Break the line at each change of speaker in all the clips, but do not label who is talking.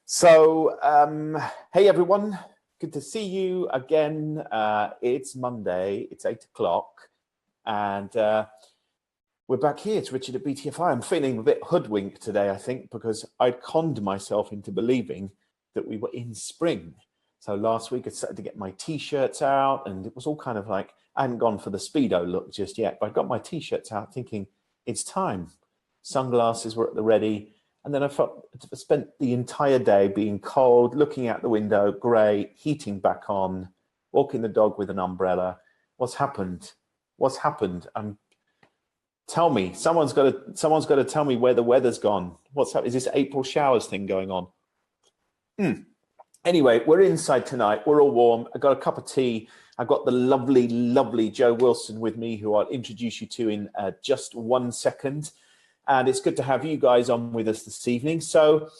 Hey everyone, good to see you again. It's Monday, it's 8 o'clock, and we're back here. It's Richard at BTFI. I'm feeling a bit hoodwinked today, I think, because I'd conned myself into believing that we were in spring. So last week I started to get my t-shirts out, and it was all kind of like, I hadn't gone for the Speedo look just yet, but I got my t-shirts out thinking, it's time. Sunglasses were at the ready. And then I spent the entire day being cold, looking out the window, grey, heating back on, walking the dog with an umbrella. What's happened? What's happened? Tell me. Someone's got to tell me where the weather's gone. What's up? Is this April showers thing going on? Anyway, we're inside tonight. We're all warm. I got a cup of tea. I've got the lovely, lovely Jo Wilson with me, who I'll introduce you to in just 1 second. And it's good to have you guys on with us this evening. So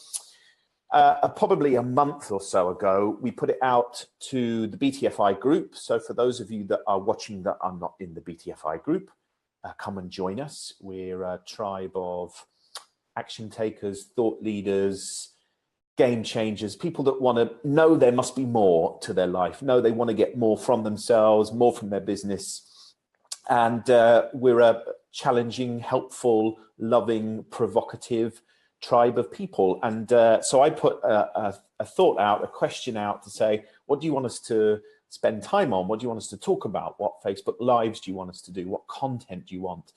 probably a month or so ago, we put it out to the BTFI group. So for those of you that are watching that are not in the BTFI group, come and join us. We're a tribe of action takers, thought leaders, game changers, people that want to know there must be more to their life, know they want to get more from themselves, more from their business. And we're a challenging, helpful, loving, provocative tribe of people. And so I put a thought out, a question out to say, what do you want us to spend time on? What do you want us to talk about? What Facebook Lives do you want us to do? What content do you want?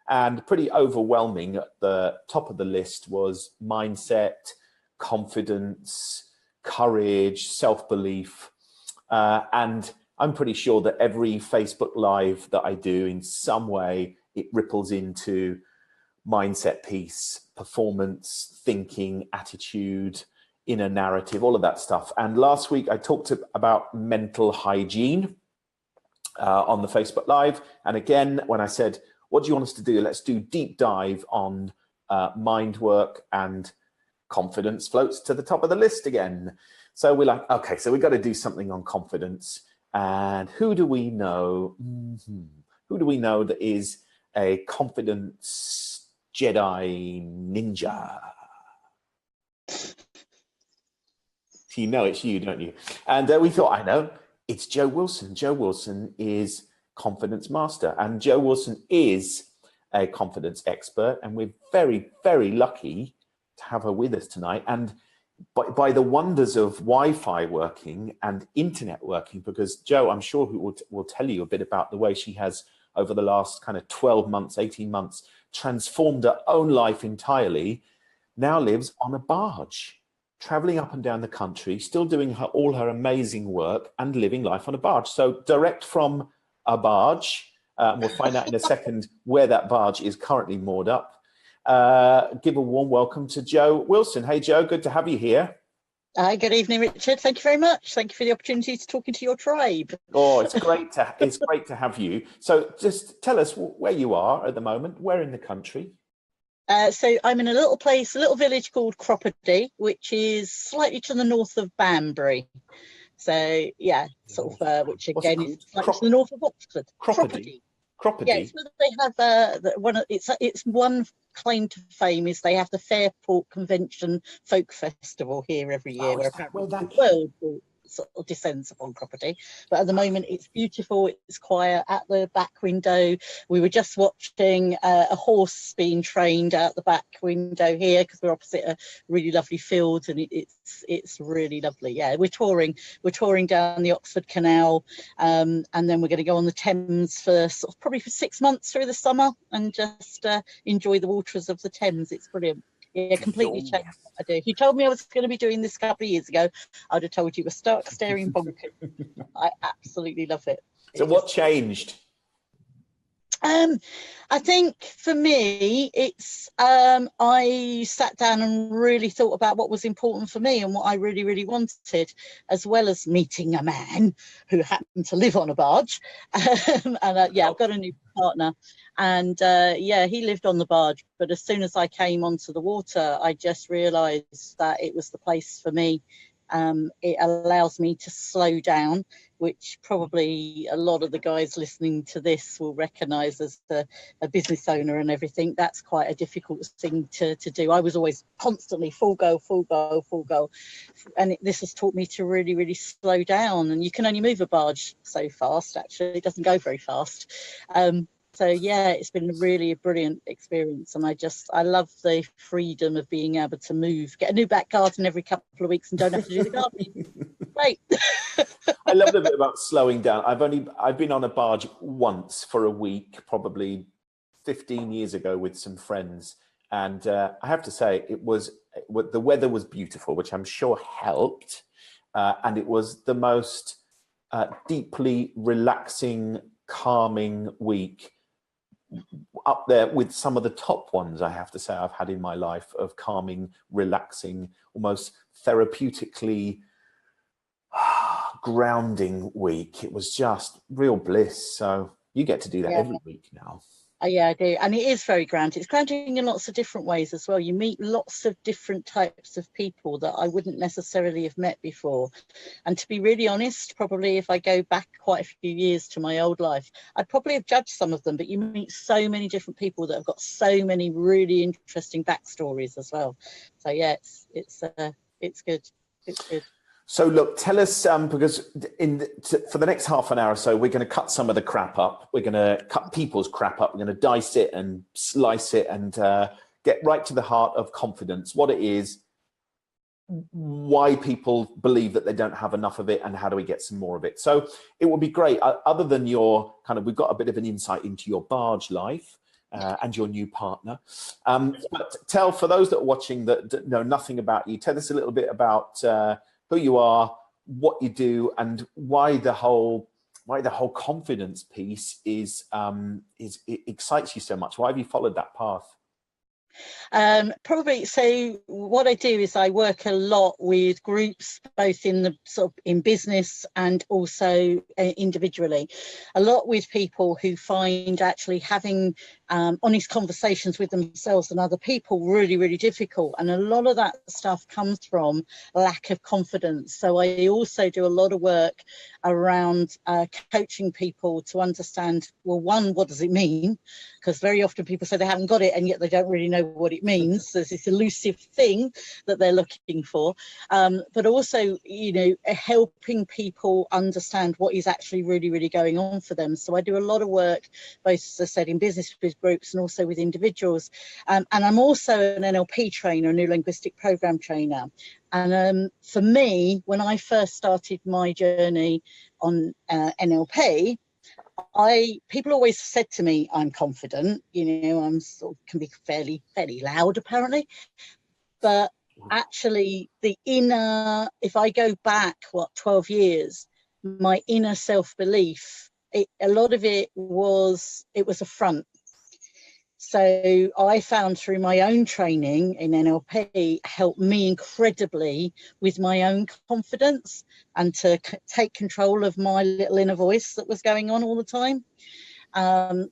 And pretty overwhelming at the top of the list was mindset, confidence, courage, self-belief, and I'm pretty sure that every Facebook Live that I do, in some way, it ripples into mindset piece, performance, thinking, attitude, inner narrative, all of that stuff. And last week I talked about mental hygiene on the Facebook Live. And again, when I said, what do you want us to do? Let's do deep dive on mind work, and confidence floats to the top of the list again. So we're like, okay, so we've got to do something on confidence. And who do we know? Who do we know that is a confidence Jedi ninja? You know it's you, don't you? And we thought, I know, it's Jo Wilson. Jo Wilson is confidence master, and Jo Wilson is a confidence expert, and we're very, very lucky to have her with us tonight. And by the wonders of Wi-Fi working and internet working, because Jo, I'm sure, who will tell you a bit about the way she has, over the last kind of 12 months, 18 months, transformed her own life entirely, now lives on a barge, traveling up and down the country, still doing all her amazing work and living life on a barge. So direct from a barge, we'll find out in a second where that barge is currently moored up. Give a warm welcome to Jo Wilson. Hey, Jo, good to have you here.
Hi, good evening, Richard. Thank you very much. Thank you for the opportunity to talk into your tribe.
Oh, it's great to have you. So just tell us where you are at the moment. Where in the country?
So I'm in a little place, a little village called Croppedy, which is slightly to the north of Banbury. So yeah, sort of, which again is slightly to the north of Oxford.
Croppedy.
Yes, well, they have it's one claim to fame is they have the Fairport Convention Folk Festival here every year, where apparently the world sort of descends upon Croppedy. But at the moment it's beautiful, it's quiet. At the back window we were just watching a horse being trained out the back window here, because we're opposite a really lovely field, and it's really lovely. Yeah, we're touring down the Oxford Canal, and then we're going to go on the Thames for probably for 6 months through the summer, and just enjoy the waters of the Thames. It's brilliant. Yeah, completely changed what I do. If you told me I was going to be doing this a couple of years ago, I'd have told you were stark staring bonkers. I absolutely love it.
So what changed?
I think for me, it's I sat down and really thought about what was important for me and what I really, really wanted, as well as meeting a man who happened to live on a barge. And yeah, I've got a new partner, and yeah, he lived on the barge. But as soon as I came onto the water, I just realised that it was the place for me. It allows me to slow down, which probably a lot of the guys listening to this will recognise as a business owner and everything. That's quite a difficult thing to do. I was always constantly full go, full go, full go. And this has taught me to really, really slow down. And you can only move a barge so fast, actually. It doesn't go very fast. So yeah, it's been really a brilliant experience, and I love the freedom of being able to move, get a new back garden every couple of weeks, and don't have to do the gardening. Great.
I love the bit about slowing down. I've been on a barge once for a week, probably 15 years ago, with some friends, and I have to say the weather was beautiful, which I'm sure helped, and it was the most deeply relaxing, calming week, up there with some of the top ones, I have to say, I've had in my life, of calming, relaxing, almost therapeutically grounding week. It was just real bliss. So you get to do that every week now.
Yeah, I do. And it is very grounding. It's grounding in lots of different ways as well. You meet lots of different types of people that I wouldn't necessarily have met before. And to be really honest, probably if I go back quite a few years to my old life, I'd probably have judged some of them. But you meet so many different people that have got so many really interesting backstories as well. So yeah, it's good. It's good.
So look, tell us, because for the next half an hour or so, we're going to cut some of the crap up. We're going to cut people's crap up. We're going to dice it and slice it and get right to the heart of confidence, what it is, why people believe that they don't have enough of it, and how do we get some more of it. So it would be great, other than we've got a bit of an insight into your barge life and your new partner. But tell, for those that are watching that know nothing about you, tell us a little bit about who you are, what you do, and why the whole confidence piece is it excites you so much. Why have you followed that path?
Probably, so what I do is I work a lot with groups, both in business and also individually, a lot with people who find actually having honest conversations with themselves and other people really, really difficult. And a lot of that stuff comes from lack of confidence. So I also do a lot of work around coaching people to understand, well, one, what does it mean? Because very often people say they haven't got it, and yet they don't really know what it means. There's this elusive thing that they're looking for, but also, helping people understand what is actually really, really going on for them. So I do a lot of work, both, as I said, in business with groups and also with individuals. And I'm also an NLP trainer, a new linguistic program trainer. And for me, when I first started my journey on NLP, people always said to me, I'm confident, I'm can be fairly loud apparently, but actually the inner, if I go back 12 years, my inner self-belief, a lot of it was a front. So I found through my own training in NLP helped me incredibly with my own confidence and to take control of my little inner voice that was going on all the time.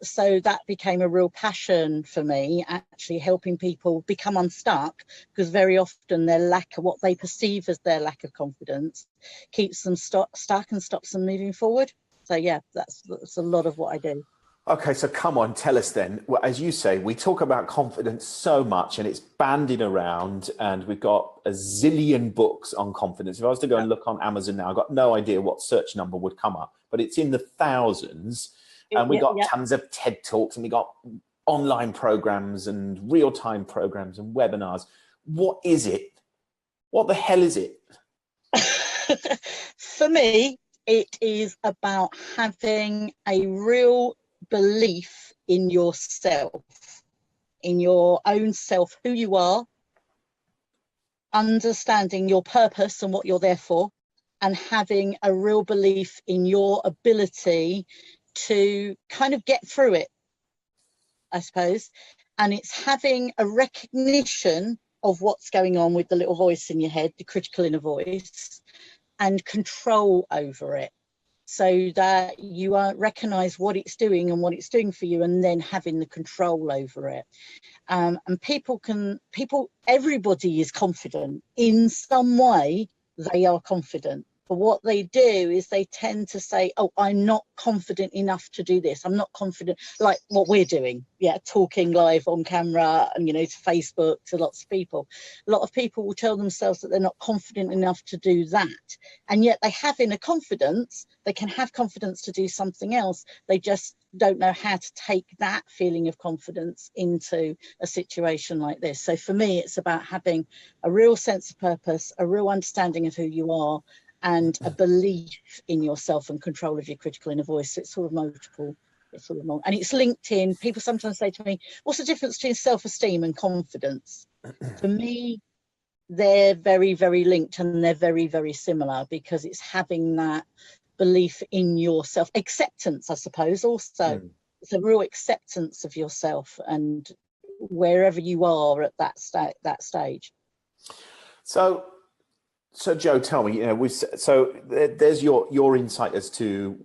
So that became a real passion for me, actually helping people become unstuck, because very often their lack of what they perceive as their lack of confidence keeps them stuck and stops them moving forward. So yeah, that's a lot of what I do.
Okay, so come on, tell us then. Well, as you say, we talk about confidence so much and it's bandied around, and we've got a zillion books on confidence. If I was to go and look on Amazon now, I've got no idea what search number would come up, but it's in the thousands. And we've got tons of TED Talks, and we've got online programs and real-time programs and webinars. What is it? What the hell is it?
For me, it is about having a real belief in yourself, in your own self, who you are, understanding your purpose and what you're there for, and having a real belief in your ability to kind of get through it, I suppose. And it's having a recognition of what's going on with the little voice in your head, the critical inner voice, and control over it, so that you recognize what it's doing and what it's doing for you, and then having the control over it. And everybody is confident in some way, they are confident. But what they do is they tend to say, oh, I'm not confident enough to do this. I'm not confident, like what we're doing. Yeah, talking live on camera and, you know, to Facebook, to lots of people. A lot of people will tell themselves that they're not confident enough to do that. And yet they have inner confidence. They can have confidence to do something else. They just don't know how to take that feeling of confidence into a situation like this. So for me, it's about having a real sense of purpose, a real understanding of who you are, and a belief in yourself and control of your critical inner voice. So it's sort of multiple. It's sort of and it's linked in. People sometimes say to me, what's the difference between self-esteem and confidence? For me, they're very, very linked, and they're very, very similar, because it's having that belief in yourself. Acceptance, I suppose, also. It's a real acceptance of yourself and wherever you are at that stage.
So Joe, tell me, you know, there's your insight as to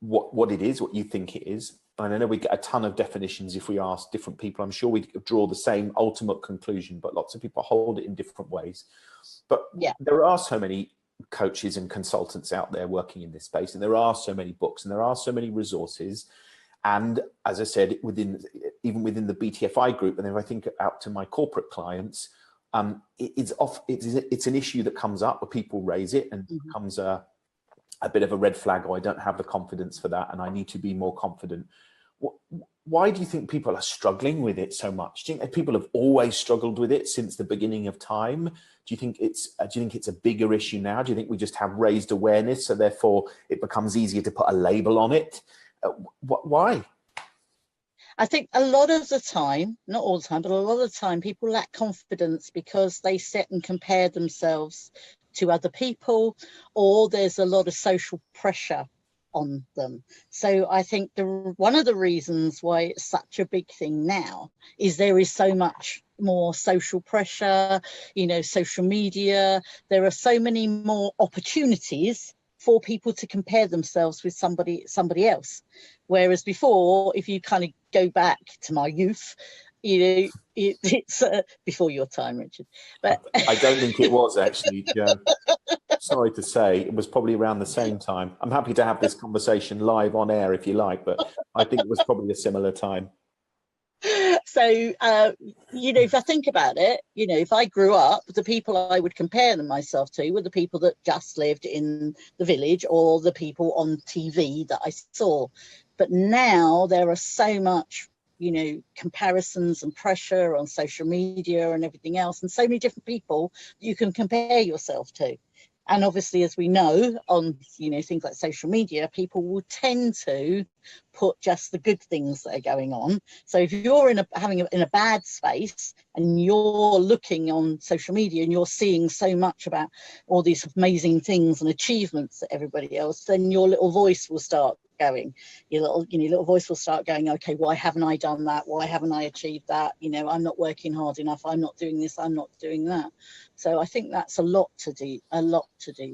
what it is, what you think it is. And I know we get a ton of definitions if we ask different people. I'm sure we draw the same ultimate conclusion, but lots of people hold it in different ways. But yeah, there are so many coaches and consultants out there working in this space, and there are so many books, and there are so many resources. And as I said, even within the BTFI group, and if I think out to my corporate clients, it's an issue that comes up where people raise it and becomes a bit of a red flag. Oh, I don't have the confidence for that, and I need to be more confident. Why do you think people are struggling with it so much? Do you think people have always struggled with it since the beginning of time? Do you think it's a bigger issue now? Do you think we just have raised awareness, so therefore it becomes easier to put a label on it? Why?
I think a lot of the time, not all the time, but a lot of the time, people lack confidence because they sit and compare themselves to other people, or there's a lot of social pressure on them. So I think one of the reasons why it's such a big thing now is there is so much more social pressure, you know, social media. There are so many more opportunities for people to compare themselves with somebody else. Whereas before, if you kind of go back to my youth, you know, it's before your time, Richard. But
I don't think it was actually. Yeah. Sorry to say, it was probably around the same time. I'm happy to have this conversation live on air if you like, but I think it was probably a similar time.
So, you know, if I think about it, you know, if I grew up, the people I would compare myself to were the people that just lived in the village, or the people on TV that I saw. But now there are so much, you know, comparisons and pressure on social media and everything else, and so many different people you can compare yourself to. And obviously, as we know, on, you know, things like social media, people will tend to put just the good things that are going on. So if you're in a bad space and you're looking on social media and you're seeing so much about all these amazing things and achievements that everybody else, then your little voice will start going. Your little voice will start going, okay, why haven't I done that? Why haven't I achieved that? You know, I'm not working hard enough. I'm not doing this. I'm not doing that. So I think that's a lot to do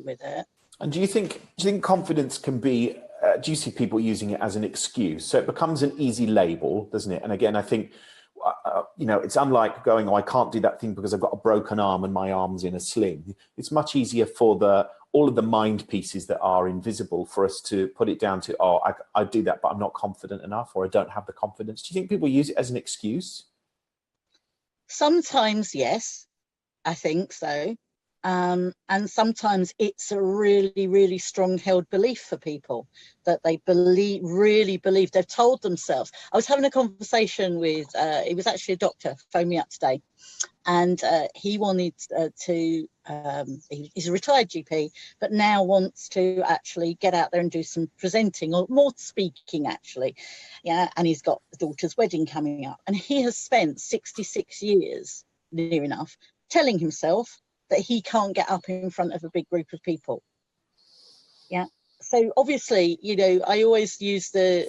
with it.
And do you think confidence can be, do you see people using it as an excuse? So it becomes an easy label, doesn't it? And again, I think, you know, it's unlike going, oh, I can't do that thing because I've got a broken arm and my arm's in a sling. It's much easier for all of the mind pieces that are invisible for us to put it down to, oh, I do that, but I'm not confident enough, or I don't have the confidence. Do you think people use it as an excuse?
Sometimes, yes, I think so. And sometimes it's a really, really strong held belief for people that they really believe. They've told themselves. I was having a conversation with, it was actually a doctor phoned me up today, and he wanted he's a retired GP, but now wants to actually get out there and do some presenting, or more speaking actually. Yeah, and he's got a daughter's wedding coming up, and he has spent 66 years, near enough, telling himself that he can't get up in front of a big group of people. Yeah. So obviously, you know, I always use the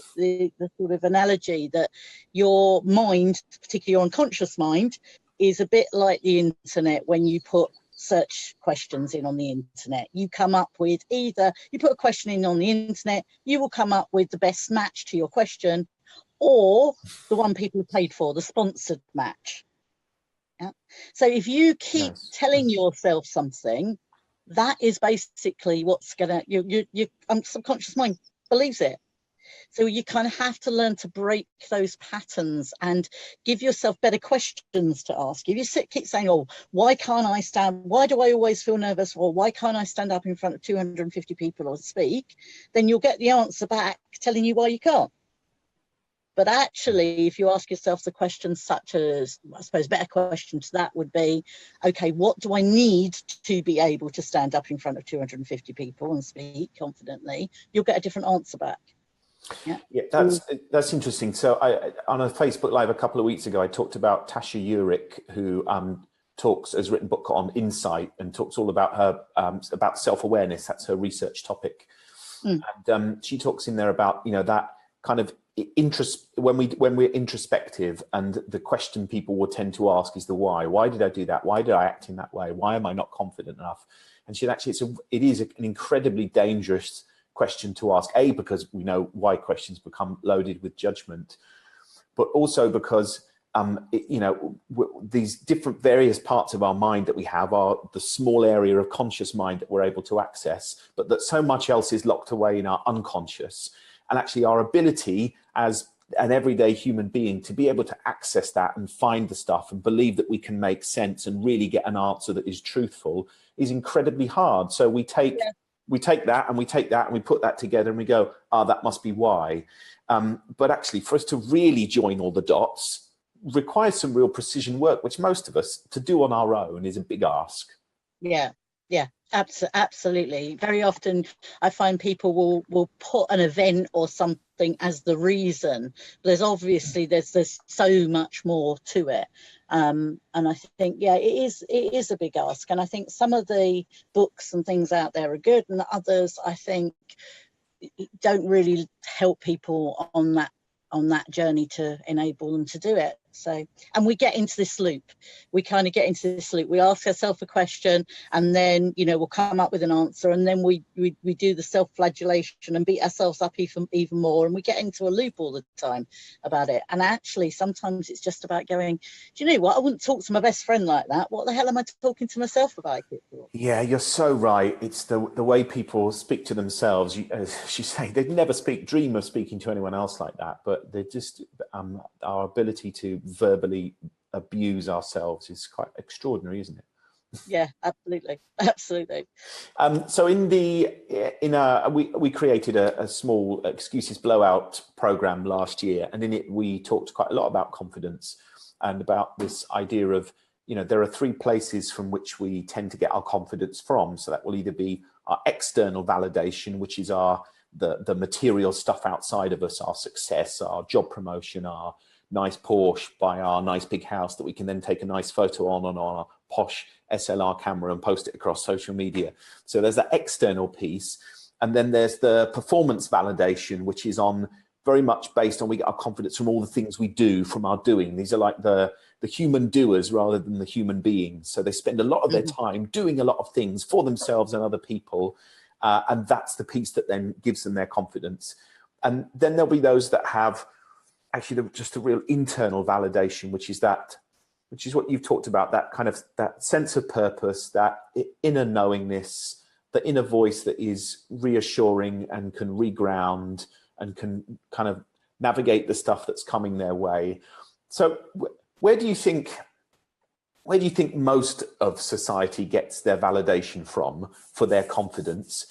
sort of analogy that your mind, particularly your unconscious mind, is a bit like the internet. When you put search questions in on the internet, you come up with, either you put a question in on the internet, you will come up with the best match to your question, or the one people have paid for, the sponsored match. Yeah. So if you keep telling yourself something, that is basically what's gonna, your subconscious mind believes it. So you kind of have to learn to break those patterns and give yourself better questions to ask. If you keep saying, oh, why do I always feel nervous? Or why can't I stand up in front of 250 people or speak? Then you'll get the answer back telling you why you can't. But actually, if you ask yourself the questions such as, I suppose, better question to that would be, okay, what do I need to be able to stand up in front of 250 people and speak confidently? You'll get a different answer back.
Yeah, that's interesting. So on a Facebook Live a couple of weeks ago, I talked about Tasha Eurich, who has written a book on insight and talks all about her about self-awareness. That's her research topic. And she talks in there about, you know, that kind of interest when we're introspective, and the question people will tend to ask is the why. Why did I do that? Why did I act in that way? Why am I not confident enough? And she actually, it is an incredibly dangerous question to ask, because we know why questions become loaded with judgment, but also because these different various parts of our mind that we have are the small area of conscious mind that we're able to access, but that so much else is locked away in our unconscious. And actually our ability as an everyday human being to be able to access that and find the stuff and believe that we can make sense and really get an answer that is truthful is incredibly hard. So we take that and we put that together and we go, that must be why. But actually, for us to really join all the dots requires some real precision work, which most of us to do on our own is a big ask.
Yeah, absolutely. Very often I find people will put an event or something as the reason. There's obviously there's so much more to it. And I think, it is a big ask. And I think some of the books and things out there are good, and others I think don't really help people on that journey to enable them to do it. So, and we get into this loop. We kind of get into this loop. We ask ourselves a question, and then, we'll come up with an answer, and then we do the self-flagellation and beat ourselves up even more, and we get into a loop all the time about it. And actually, sometimes it's just about going, do you know what? I wouldn't talk to my best friend like that. What the hell am I talking to myself about it for?
Yeah, you're so right. It's the way people speak to themselves. As you say, they'd never dream of speaking to anyone else like that. But they're just our ability to verbally abuse ourselves is quite extraordinary, isn't it?
Yeah, absolutely.
So we created a small excuses blowout program last year, and in it we talked quite a lot about confidence and about this idea of, there are three places from which we tend to get our confidence from. So that will either be our external validation, which is the material stuff outside of us, our success, our job promotion, our nice Porsche, buy our nice big house that we can then take a nice photo on our posh SLR camera and post it across social media. So there's that external piece. And then there's the performance validation, which is very much based on, we get our confidence from all the things we do, from our doing. These are like the human doers rather than the human beings. So they spend a lot of their time doing a lot of things for themselves and other people. And that's the piece that then gives them their confidence. And then there'll be those that have actually just a real internal validation, which is what you've talked about, that sense of purpose, that inner knowingness, the inner voice that is reassuring and can reground and can kind of navigate the stuff that's coming their way. So where do you think most of society gets their validation from for their confidence?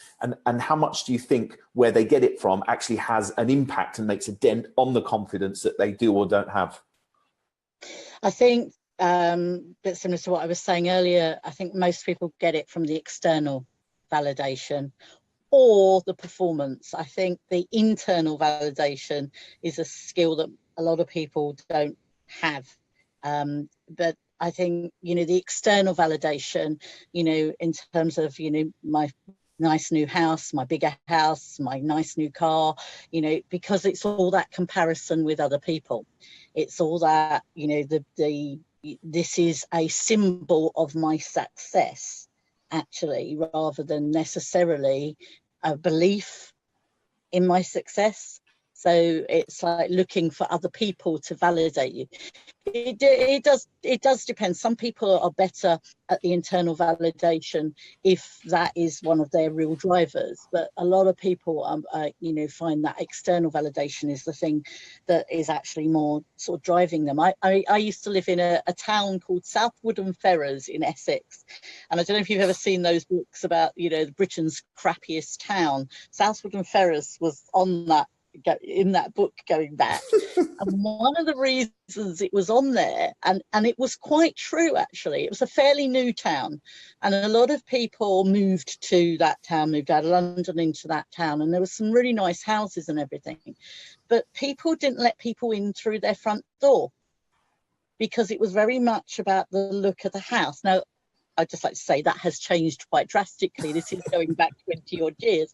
And how much do you think where they get it from actually has an impact and makes a dent on the confidence that they do or don't have?
I think, a bit similar to what I was saying earlier, I think most people get it from the external validation or the performance. I think the internal validation is a skill that a lot of people don't have. But I think, the external validation, in terms of, my nice new house, my bigger house, my nice new car, because it's all that comparison with other people. It's all that, this is a symbol of my success, actually, rather than necessarily a belief in my success. So it's like looking for other people to validate you. It does depend. Some people are better at the internal validation if that is one of their real drivers, but a lot of people find that external validation is the thing that is actually more sort of driving them. I used to live in a town called Selfawareness in Essex, and I don't know if you've ever seen those books about Britain's crappiest town. Selfawareness was on that, in that book going back. And one of the reasons it was on there, and it was quite true actually, it was a fairly new town, and a lot of people moved to that town, moved out of London into that town, and there was some really nice houses and everything, but people didn't let people in through their front door because it was very much about the look of the house. Now, I'd just like to say that has changed quite drastically. This is going back 20 odd years,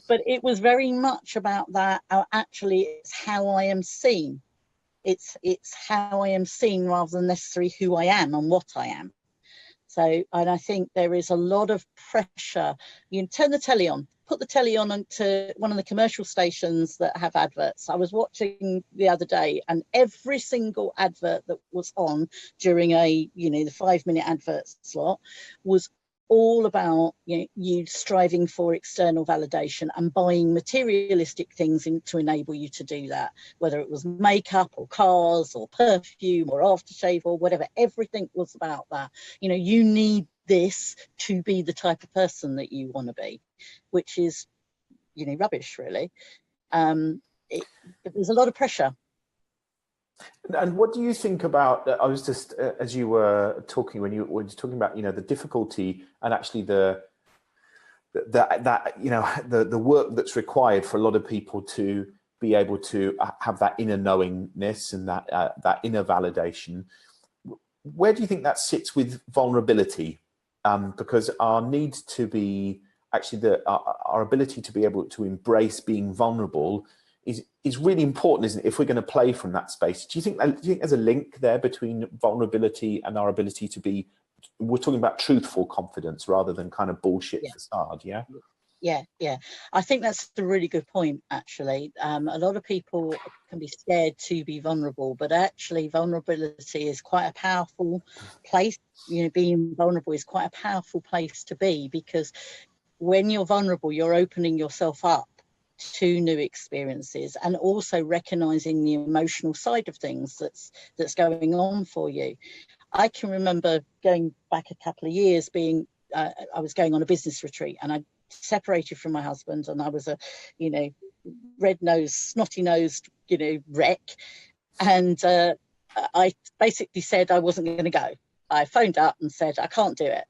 but it was very much about that. Actually, it's how I am seen. It's how I am seen rather than necessarily who I am and what I am. So, and I think there is a lot of pressure. You can turn the telly on, put the telly on onto one of the commercial stations that have adverts. I was watching the other day, and every single advert that was on during the 5-minute advert slot was all about you striving for external validation and buying materialistic things to enable you to do that, whether it was makeup or cars or perfume or aftershave or whatever. Everything was about that. You need this to be the type of person that you want to be, which is rubbish, really. There's a lot of pressure.
And what do you think about, I was just, as you were talking, when you were talking about, the difficulty and actually the work that's required for a lot of people to be able to have that inner knowingness and that inner validation. Where do you think that sits with vulnerability? Because our need to be, actually our ability to be able to embrace being vulnerable is really important, isn't it, if we're going to play from that space? Do you think there's a link there between vulnerability and our ability to be, we're talking about truthful confidence rather than kind of bullshit facade, yeah?
Yeah. I think that's a really good point, actually. A lot of people can be scared to be vulnerable, but actually vulnerability is quite a powerful place. Being vulnerable is quite a powerful place to be, because when you're vulnerable, you're opening yourself up to new experiences and also recognizing the emotional side of things that's going on for you. I can remember going back a couple of years I was going on a business retreat, and I separated from my husband, and I was a red-nosed, snotty-nosed wreck, and I basically said I wasn't going to go. I phoned up and said I can't do it,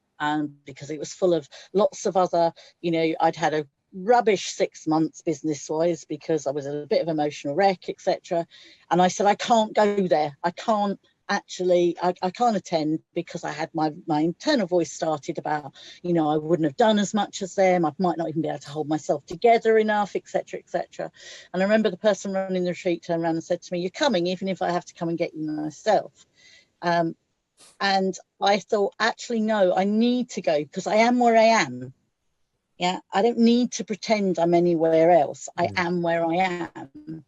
because it was full of lots of other, I'd had a rubbish 6 months business-wise because I was a bit of emotional wreck, etc. And I said I can't go there. I can't attend, because I had my internal voice started about, I wouldn't have done as much as them. I might not even be able to hold myself together enough, etc., etc. And I remember the person running the retreat turned around and said to me, "You're coming, even if I have to come and get you myself." And I thought, actually, no, I need to go because I am where I am. Yeah, I don't need to pretend I'm anywhere else. I am where I am.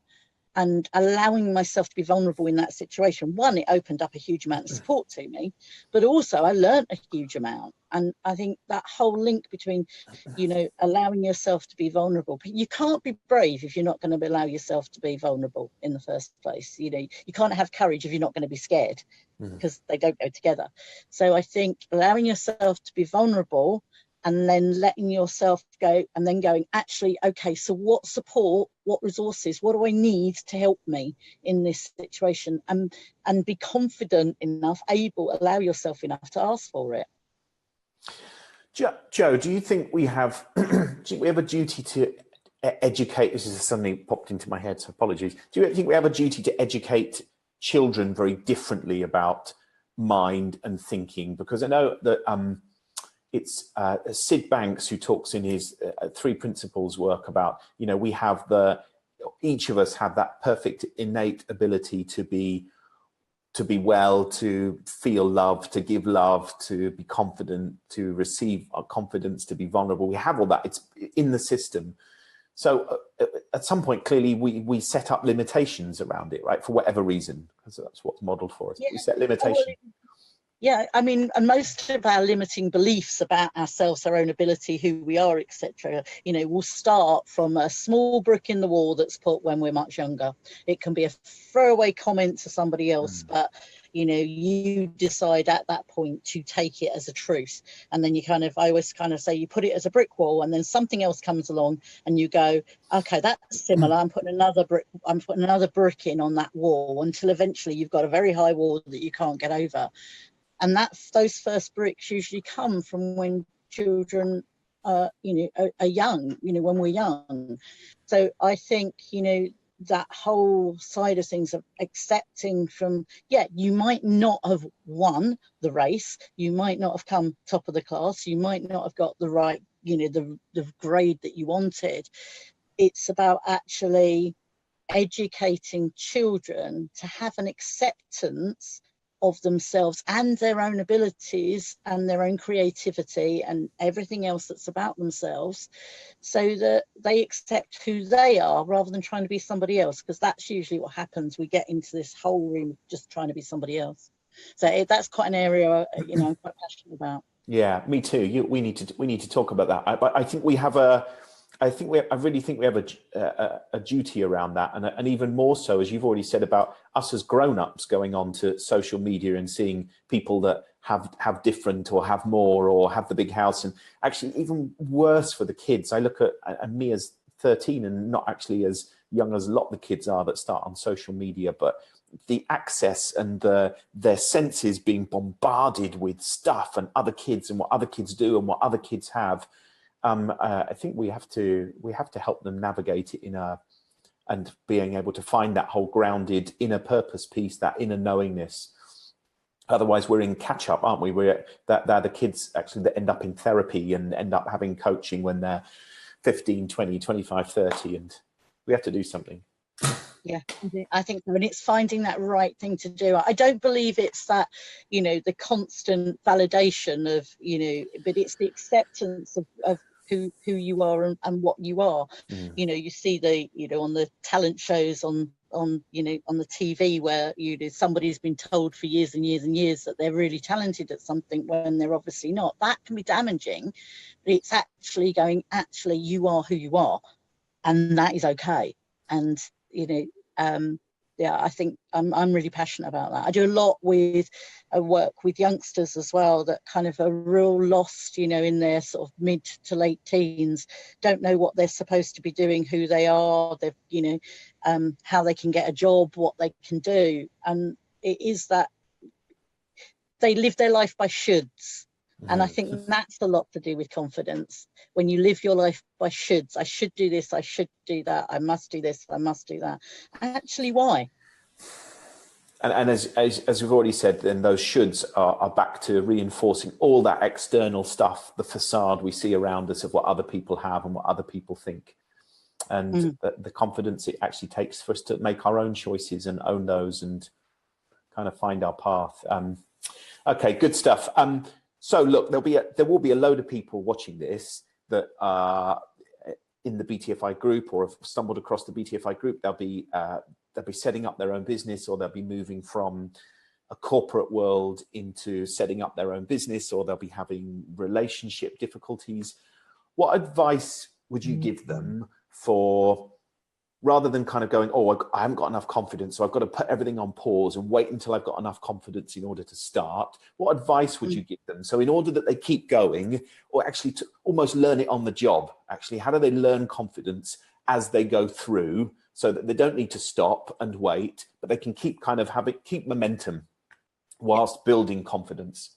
And allowing myself to be vulnerable in that situation, one, it opened up a huge amount of support to me, but also I learned a huge amount. And I think that whole link between, allowing yourself to be vulnerable, but you can't be brave if you're not going to allow yourself to be vulnerable in the first place. You can't have courage if you're not going to be scared, because they don't go together. So I think allowing yourself to be vulnerable and then letting yourself go, and then going, actually, okay, so what support, what resources, what do I need to help me in this situation? And be confident enough, allow yourself enough to ask for it.
Joe, do you think we have, we have a duty to educate? This is something popped into my head, so apologies. Do you think we have a duty to educate children very differently about mind and thinking? Because I know that it's Sid Banks who talks in his 3 Principles work about, we have each of us have that perfect innate ability to be well, to feel love, to give love, to be confident, to receive our confidence, to be vulnerable. We have all that. It's in the system. So at some point, clearly, we set up limitations around it, right? For whatever reason, because that's what's modeled for us.
Yeah.
We set limitations.
Yeah, I mean, and most of our limiting beliefs about ourselves, our own ability, who we are, etc., you know, will start from a small brick in the wall that's put when we're much younger. It can be a throwaway comment to somebody else, but, you know, you decide at that point to take it as a truth. And then I always kind of say, you put it as a brick wall, and then something else comes along and you go, okay, that's similar. I'm putting another brick in on that wall, until eventually you've got a very high wall that you can't get over. And those first bricks usually come from when children are young, you know, when we're young. So I think, you know, that whole side of things of accepting from, you might not have won the race, you might not have come top of the class, you might not have got the right, you know, the grade that you wanted. It's about actually educating children to have an acceptance of themselves and their own abilities and their own creativity and everything else that's about themselves, so that they accept who they are rather than trying to be somebody else, because that's usually what happens. We get into this whole room just trying to be somebody else. So that's quite an area, you know, I'm quite passionate about.
Yeah, me too. We need to talk about that. But I think we have I really think we have a duty around that, and even more so, as you've already said, about us as grown-ups going on to social media and seeing people that have different or have more or have the big house, and actually even worse for the kids. I look at me as 13 and not actually as young as a lot of the kids are that start on social media, but the access and their senses being bombarded with stuff and other kids and what other kids do and what other kids have. I think we have to help them navigate it and being able to find that whole grounded inner purpose piece, that inner knowingness. Otherwise, we're in catch up, aren't we? They're the kids actually that end up in therapy and end up having coaching when they're 15, 20, 25, 30, and we have to do something.
Yeah, I think when it's finding that right thing to do, I don't believe it's that, you know, the constant validation of, you know, but it's the acceptance of who you are and what you are. You know, you see you know, on the talent shows on you know, on the TV, where, you know, somebody's been told for years and years and years that they're really talented at something when they're obviously not. That can be damaging, but it's actually you are who you are, and that is okay. And, you know, I think I'm really passionate about that. I do a lot with work with youngsters as well, that kind of are real lost, you know, in their sort of mid to late teens, don't know what they're supposed to be doing, who they are, they've, you know, how they can get a job, what they can do. And it is that they live their life by shoulds. And I think that's a lot to do with confidence. When you live your life by shoulds, I should do this, I should do that, I must do this, I must do that. Actually, why?
And as we've already said, then those shoulds are back to reinforcing all that external stuff, the facade we see around us of what other people have and what other people think. And the confidence it actually takes for us to make our own choices and own those and kind of find our path. Okay, good stuff. So look, there will be a load of people watching this that are in the BTFI group or have stumbled across the BTFI group. They'll be setting up their own business, or they'll be moving from a corporate world into setting up their own business, or they'll be having relationship difficulties. What advice would you give them for, rather than kind of going, oh, I haven't got enough confidence, so I've got to put everything on pause and wait until I've got enough confidence in order to start? What advice would you give them? So in order that they keep going, or actually to almost learn it on the job, actually, how do they learn confidence as they go through, so that they don't need to stop and wait, but they can keep momentum whilst building confidence?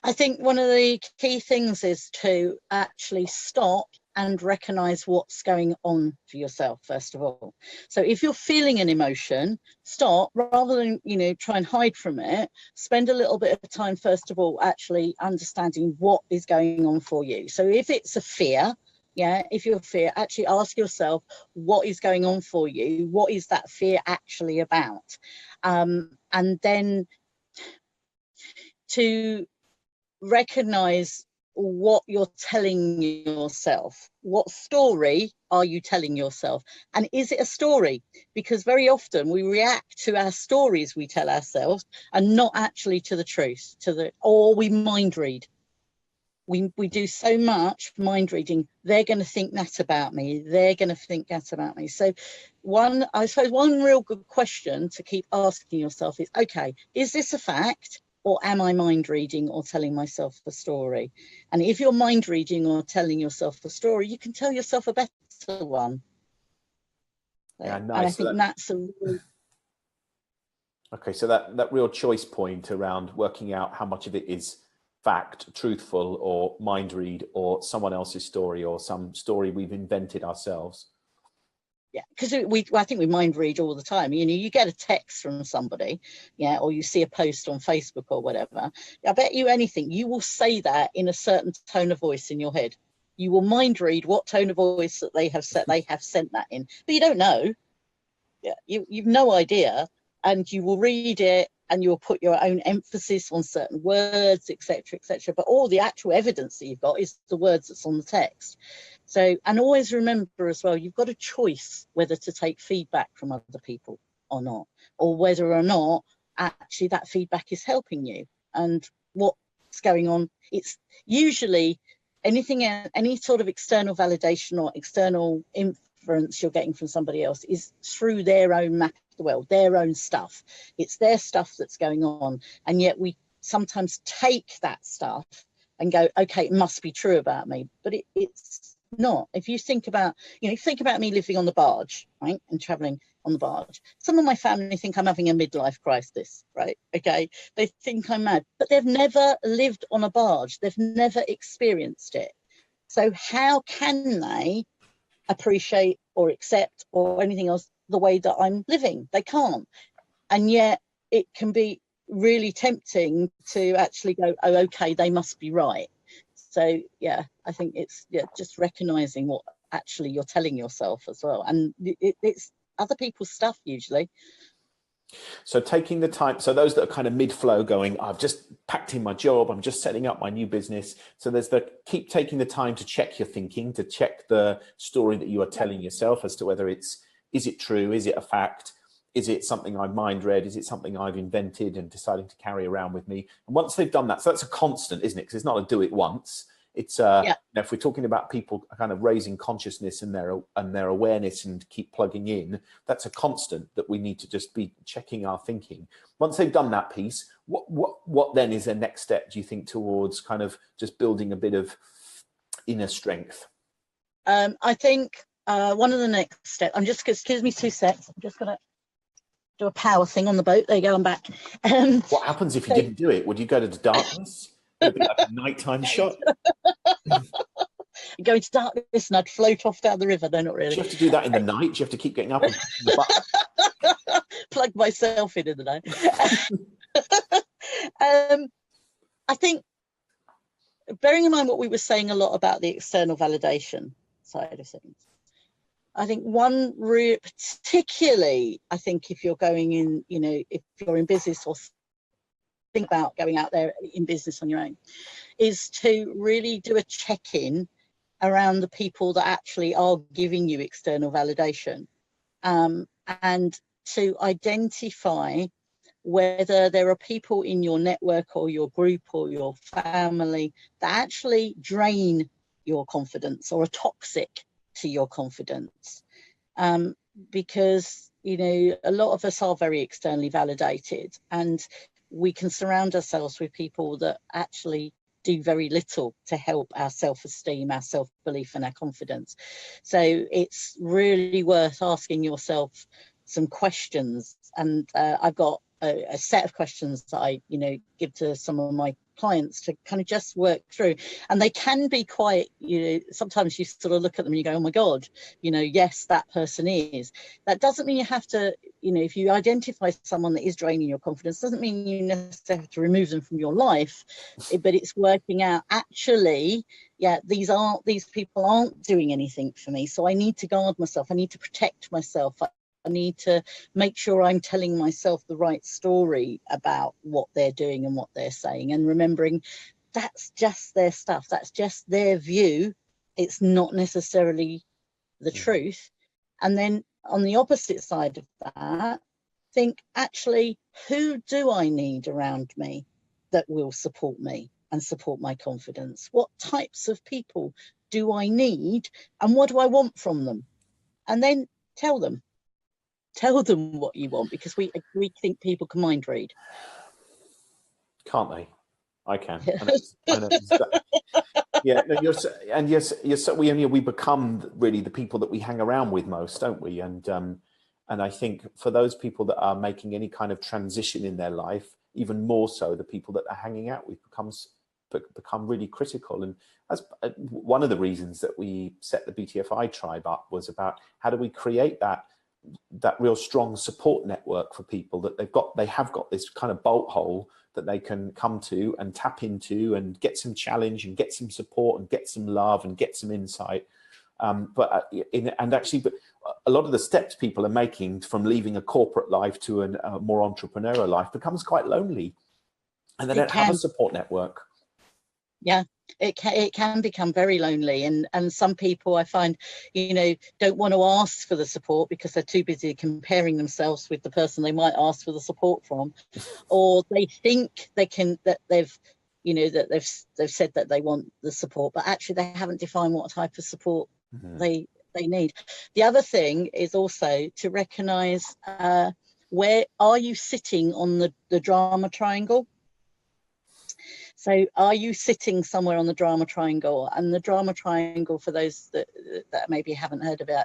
I think one of the key things is to actually stop and recognize what's going on for yourself, first of all. So if you're feeling an emotion, stop, rather than, you know, try and hide from it. Spend a little bit of time, first of all, actually understanding what is going on for you. So if it's a fear, if you're fear, actually ask yourself, what is going on for you? What is that fear actually about? And then to recognize what you're telling yourself. What story are you telling yourself? And is it a story? Because very often we react to our stories we tell ourselves and not actually to the truth, or we mind read. We do so much mind reading. They're going to think that about me. They're going to think that about me. So I suppose one real good question to keep asking yourself is, okay, is this a fact? Or am I mind reading or telling myself a story? And if you're mind reading or telling yourself a story, you can tell yourself a better one.
Yeah, nice.
And I think that's a really...
Okay, so that real choice point around working out how much of it is fact, truthful, or mind read, or someone else's story, or some story we've invented ourselves.
Yeah, because I think we mind read all the time. You know, you get a text from somebody, yeah, or you see a post on Facebook or whatever. I bet you anything, you will say that in a certain tone of voice in your head. You will mind read what tone of voice that they have sent that in, but you don't know. Yeah, you've no idea, and you will read it, and you'll put your own emphasis on certain words, etc., etc. But all the actual evidence that you've got is the words that's on the text. So, and always remember as well, you've got a choice whether to take feedback from other people or not, or whether or not actually that feedback is helping you. And what's going on, it's usually any sort of external validation or external inference you're getting from somebody else is through their own map of the world, their own stuff. It's their stuff that's going on. And yet we sometimes take that stuff and go, okay, it must be true about me. But it's not. If you think about, think about me living on the barge, right, and traveling on the barge. Some of my family think I'm having a midlife crisis, right? Okay, they think I'm mad, but they've never lived on a barge. They've never experienced it. So how can they appreciate or accept or anything else the way that I'm living? They can't. And yet it can be really tempting to actually go, oh, okay, they must be right. So yeah, I think it's just recognizing what actually you're telling yourself as well, and it's other people's stuff usually.
So taking the time, so those that are kind of mid-flow going, I've just packed in my job, I'm just setting up my new business. So there's keep taking the time to check your thinking, to check the story that you are telling yourself as to whether is it true, is it a fact, is it something I've mind read, is it something I've invented and deciding to carry around with me. And once they've done that, so that's a constant, isn't it? Because it's not a do it once. It's if we're talking about people kind of raising consciousness and their awareness and keep plugging in, that's a constant that we need to just be checking our thinking. Once they've done that piece, what then is their next step, do you think, towards kind of just building a bit of inner strength?
I think one of the next steps, excuse me 2 seconds, I'm just gonna do a power thing on the boat. There you go, I'm back.
What happens if you didn't do it? Would you go to the darkness? It'd be like a nighttime shot.
Go into darkness and I'd float off down the river. No, not really.
Do you have to do that in the night? Do you have to keep getting up and pushing the button?
Plug myself in the night. I think, bearing in mind what we were saying a lot about the external validation side of things, I think particularly, I think if you're going in, if you're in business or think about going out there in business on your own, is to really do a check-in around the people that actually are giving you external validation, and to identify whether there are people in your network or your group or your family that actually drain your confidence or are toxic to your confidence, because a lot of us are very externally validated, and we can surround ourselves with people that actually do very little to help our self-esteem, our self-belief and our confidence. So it's really worth asking yourself some questions, and I've got a set of questions that I give to some of my clients to kind of just work through, and they can be quite, sometimes you sort of look at them and you go, oh my god, yes, that person is. That doesn't mean you have to, if you identify someone that is draining your confidence, doesn't mean you necessarily have to remove them from your life, but it's working out, actually, these people aren't doing anything for me, so I need to guard myself, I need to protect myself, I need to make sure I'm telling myself the right story about what they're doing and what they're saying, and remembering that's just their stuff. That's just their view. It's not necessarily the truth. And then on the opposite side of that, think, actually, who do I need around me that will support me and support my confidence? What types of people do I need, and what do I want from them? And then tell them what you want, because we think people can mind read.
Can't they? I can. I know. Yeah, no, we become really the people that we hang around with most, don't we? And I think for those people that are making any kind of transition in their life, even more so, the people that are hanging out with become really critical. And as one of the reasons that we set the BTFI tribe up was about how do we create that real strong support network for people that they have got this kind of bolt hole that they can come to and tap into and get some challenge and get some support and get some love and get some insight. But a lot of the steps people are making from leaving a corporate life to a more entrepreneurial life becomes quite lonely, and they don't have a support network.
Yeah, it can become very lonely, and some people, I find, don't want to ask for the support because they're too busy comparing themselves with the person they might ask for the support from, or they think they've said that they want the support, but actually they haven't defined what type of support they need. The other thing is also to recognize where are you sitting on the drama triangle. So are you sitting somewhere on the drama triangle? And the drama triangle, for those that maybe haven't heard about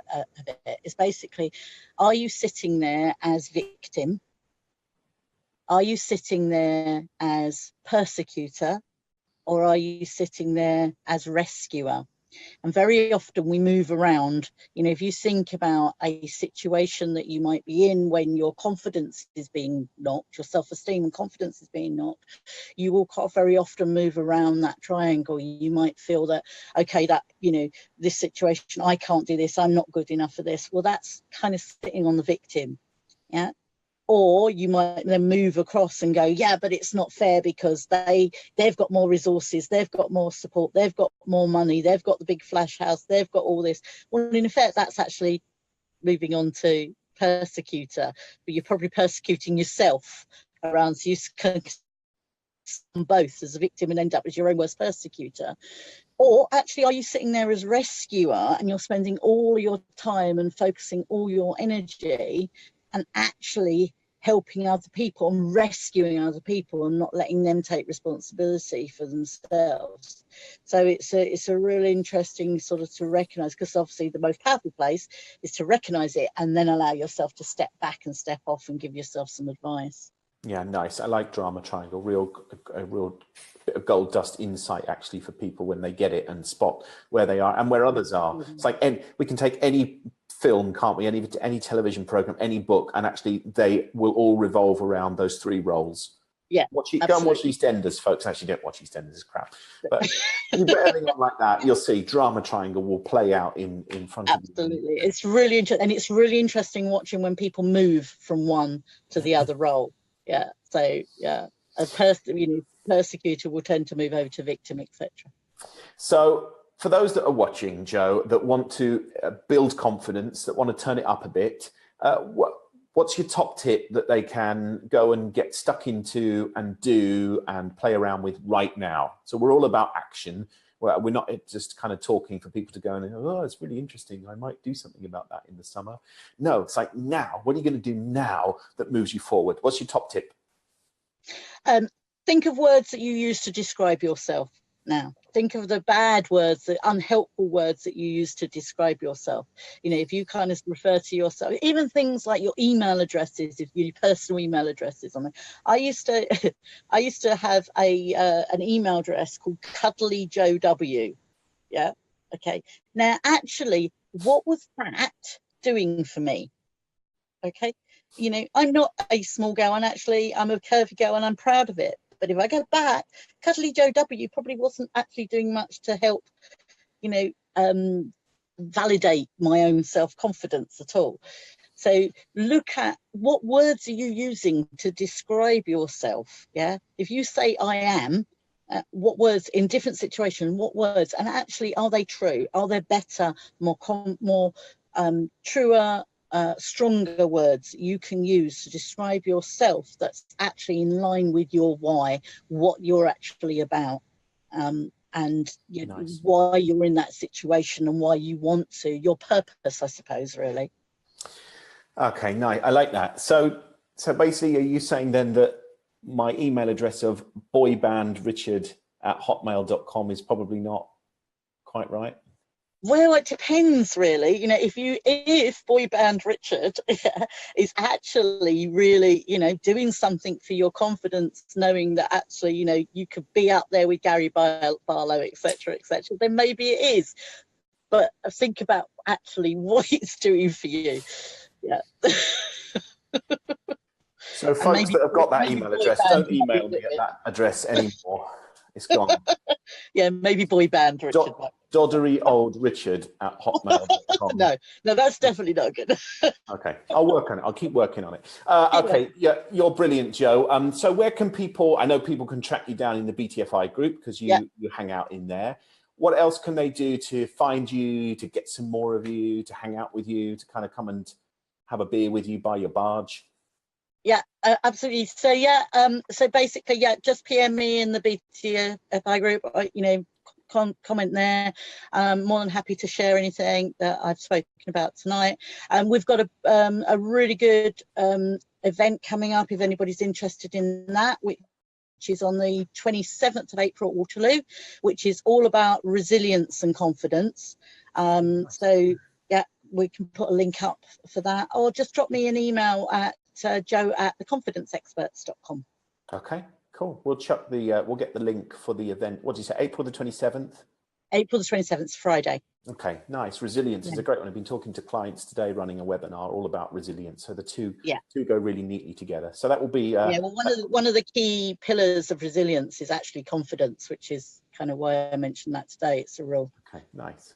it, is basically, are you sitting there as victim? Are you sitting there as persecutor? Or are you sitting there as rescuer? And very often we move around. If you think about a situation that you might be in when your confidence is being knocked, your self-esteem and confidence is being knocked, you will very often move around that triangle. You might feel that, okay, that, this situation, I can't do this, I'm not good enough for this. Well, that's kind of sitting on the victim. Yeah. Or you might then move across and go, yeah, but it's not fair because they've got more resources, they've got more support, they've got more money, they've got the big flash house, they've got all this. Well, in effect, that's actually moving on to persecutor, but you're probably persecuting yourself around. So you can both as a victim and end up as your own worst persecutor. Or actually, are you sitting there as rescuer and you're spending all your time and focusing all your energy and actually helping other people and rescuing other people and not letting them take responsibility for themselves? So it's a really interesting sort of to recognize, because obviously the most powerful place is to recognize it and then allow yourself to step back and step off and give yourself some advice.
Yeah, nice. I like drama triangle. A real bit of gold dust insight actually for people when they get it and spot where they are and where others are. It's like, we can take any film, can't we? Any television program, any book, and actually they will all revolve around those three roles.
Yeah,
go and watch EastEnders, folks. Actually, don't watch EastEnders; it's crap. But you put anything on like that, you'll see drama triangle will play out in front of you.
Absolutely, it's really interesting, and it's really interesting watching when people move from one to the other role. Yeah, so yeah, persecutor will tend to move over to victim, etc.
So for those that are watching, Joe, that want to build confidence, that want to turn it up a bit, what's your top tip that they can go and get stuck into and do and play around with right now? So we're all about action. We're not just kind of talking for people to go and, oh, it's really interesting, I might do something about that in the summer. No, it's like now, what are you going to do now that moves you forward? What's your top tip?
Think of words that you use to describe yourself now. Think of the bad words, the unhelpful words that you use to describe yourself. If you kind of refer to yourself, even things like your email addresses, if your personal email addresses on it. I used to have an email address called Cuddly Joe W. Yeah. Okay. Now, actually, what was that doing for me? Okay. I'm not a small girl, and actually I'm a curvy girl and I'm proud of it. But if I go back, Cuddly Joe W probably wasn't actually doing much to help, validate my own self-confidence at all. So look at what words are you using to describe yourself. Yeah. If you say I am, what words in different situations, what words, and actually, are they true? Are there better, more truer, stronger words you can use to describe yourself that's actually in line with your why, what you're actually about, and
Nice.
why you're in that situation and why you want to, your purpose, I suppose, really.
Okay, nice. I like that. So basically, are you saying then that my email address of boybandrichard@hotmail.com is probably not quite right?
Well, it depends, really. If boy band Richard is actually really, doing something for your confidence, knowing that actually, you could be up there with Gary Barlow, etc., then maybe it is. But think about actually what it's doing for you. Yeah.
So folks that have got that email address, don't email me at that address anymore. It's gone.
Yeah, maybe boy band Richard.
Doddery old Richard@hotmail.com.
No, that's definitely not good.
Okay, I'll work on it. I'll keep working on it. Okay, yeah, you're brilliant, Joe. So where can people? I know people can track you down in the BTFI group because you hang out in there. What else can they do to find you, to get some more of you, to hang out with you, to kind of come and have a beer with you by your barge?
Yeah, absolutely. So so basically, just PM me in the BTFI group. Comment there. More than happy to share anything that I've spoken about tonight. We've got a really good event coming up if anybody's interested in that, which is on the 27th of April at Waterloo, which is all about resilience and confidence. So yeah, we can put a link up for that, or just drop me an email at joe@theconfidenceexperts.com.
Okay, cool. We'll chuck we'll get the link for the event. What did you say? April the 27th?
April the 27th, Friday.
Okay, nice. Resilience is a great one. I've been talking to clients today, running a webinar all about resilience. So the two go really neatly together. So that will be
well, one of the key pillars of resilience is actually confidence, which is kind of why I mentioned that today. It's a real
nice.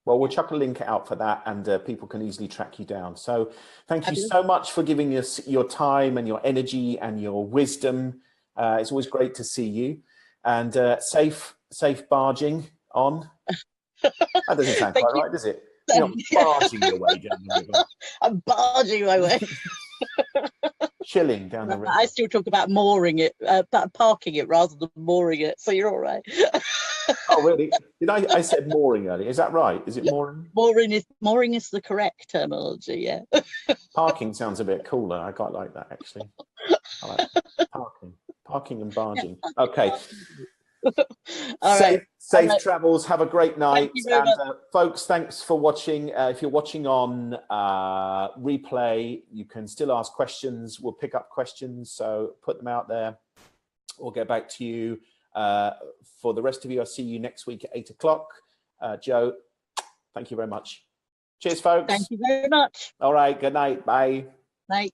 Well, we'll chuck a link out for that, and people can easily track you down. So thank you so much for giving us your time and your energy and your wisdom. It's always great to see you, and safe barging on. That doesn't sound quite right, does it? You're not barging your way down the river.
I'm barging my way.
Chilling down the river.
I still talk about mooring it, parking it rather than mooring it. So you're all right.
Oh, really? Did I said mooring earlier? Is that right? Is it mooring?
Mooring is the correct terminology. Yeah.
Parking sounds a bit cooler. I quite like that, actually. I like parking and barging. Okay. Safe travels. Have a great night. And folks, thanks for watching. If you're watching on replay, you can still ask questions. We'll pick up questions, so put them out there. We'll get back to you. For the rest of you, I'll see you next week at 8 o'clock. Joe, thank you very much. Cheers, folks.
Thank you very much.
All right. Good night. Bye.
Night.